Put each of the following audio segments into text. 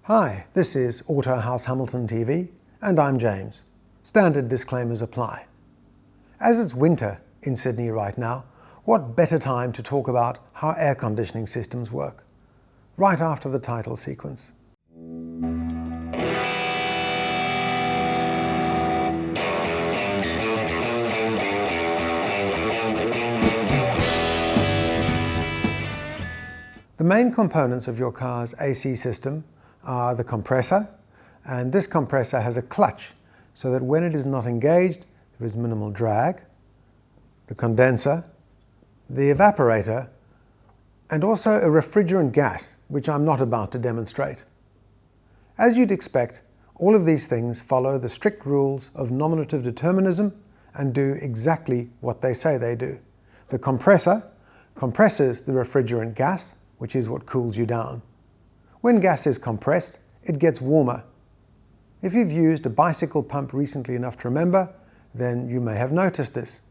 Hi, this is Autohaus Hamilton TV, and I'm James. Standard disclaimers apply. As it's winter in Sydney right now, what better time to talk about how air conditioning systems work? Right after the title sequence. The main components of your car's AC system are the compressor, and this compressor has a clutch so that when it is not engaged there is minimal drag, the condenser, the evaporator, and also a refrigerant gas, which I'm not about to demonstrate. As you'd expect, all of these things follow the strict rules of nominative determinism and do exactly what they say they do. The compressor compresses the refrigerant gas, which is what cools you down. When gas is compressed, it gets warmer. If you've used a bicycle pump recently enough to remember, then you may have noticed this.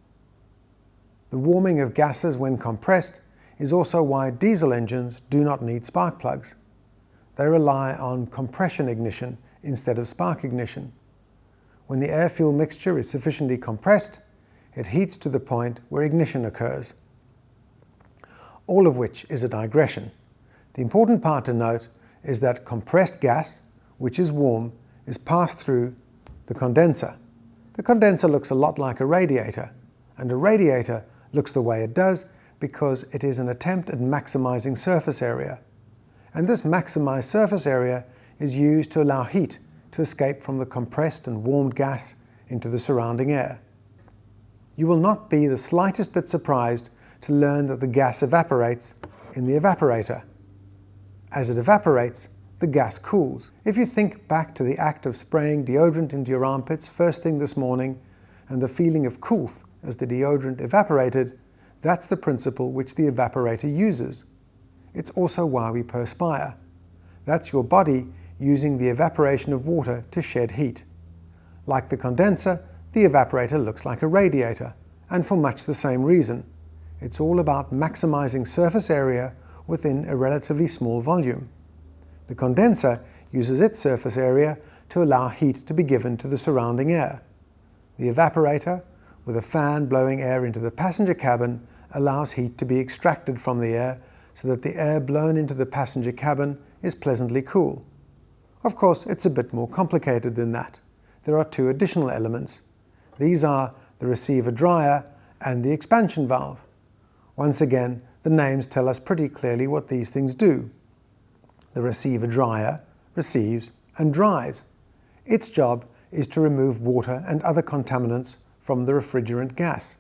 The warming of gases when compressed is also why diesel engines do not need spark plugs. They rely on compression ignition instead of spark ignition. When the air-fuel mixture is sufficiently compressed, it heats to the point where ignition occurs. All of which is a digression. The important part to note is that compressed gas, which is warm, is passed through the condenser. The condenser looks a lot like a radiator, and a radiator looks the way it does because it is an attempt at maximizing surface area. And this maximized surface area is used to allow heat to escape from the compressed and warmed gas into the surrounding air. You will not be the slightest bit surprised to learn that the gas evaporates in the evaporator. As it evaporates, the gas cools. If you think back to the act of spraying deodorant into your armpits first thing this morning and the feeling of coolth as the deodorant evaporated, that's the principle which the evaporator uses. It's also why we perspire. That's your body using the evaporation of water to shed heat. Like the condenser, the evaporator looks like a radiator, and for much the same reason. It's all about maximizing surface area within a relatively small volume. The condenser uses its surface area to allow heat to be given to the surrounding air. The evaporator, with a fan blowing air into the passenger cabin, allows heat to be extracted from the air so that the air blown into the passenger cabin is pleasantly cool. Of course, it's a bit more complicated than that. There are two additional elements. These are the receiver dryer and the expansion valve. Once again, the names tell us pretty clearly what these things do. The receiver dryer receives and dries. Its job is to remove water and other contaminants from the refrigerant gas.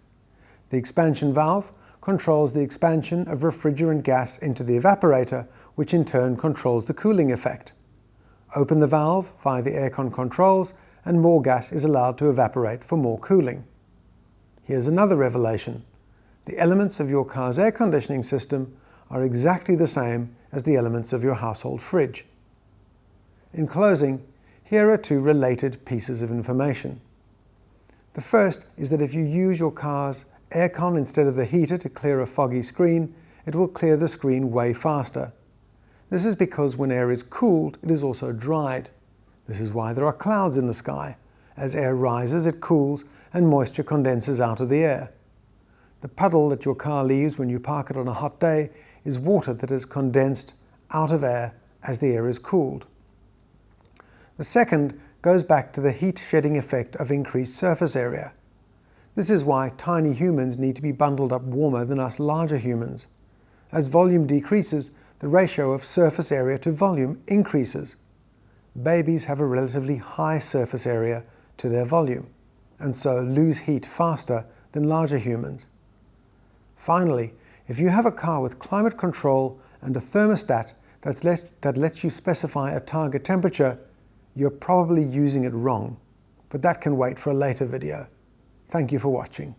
The expansion valve controls the expansion of refrigerant gas into the evaporator, which in turn controls the cooling effect. Open the valve via the aircon controls and more gas is allowed to evaporate for more cooling. Here's another revelation. The elements of your car's air conditioning system are exactly the same as the elements of your household fridge. In closing, here are two related pieces of information. The first is that if you use your car's aircon instead of the heater to clear a foggy screen, it will clear the screen way faster. This is because when air is cooled, it is also dried. This is why there are clouds in the sky. As air rises, it cools and moisture condenses out of the air. The puddle that your car leaves when you park it on a hot day is water that is condensed out of air as the air is cooled. The second goes back to the heat shedding effect of increased surface area. This is why tiny humans need to be bundled up warmer than us larger humans. As volume decreases, the ratio of surface area to volume increases. Babies have a relatively high surface area to their volume, and so lose heat faster than larger humans. Finally, if you have a car with climate control and a thermostat that lets you specify a target temperature, you're probably using it wrong, but that can wait for a later video. Thank you for watching.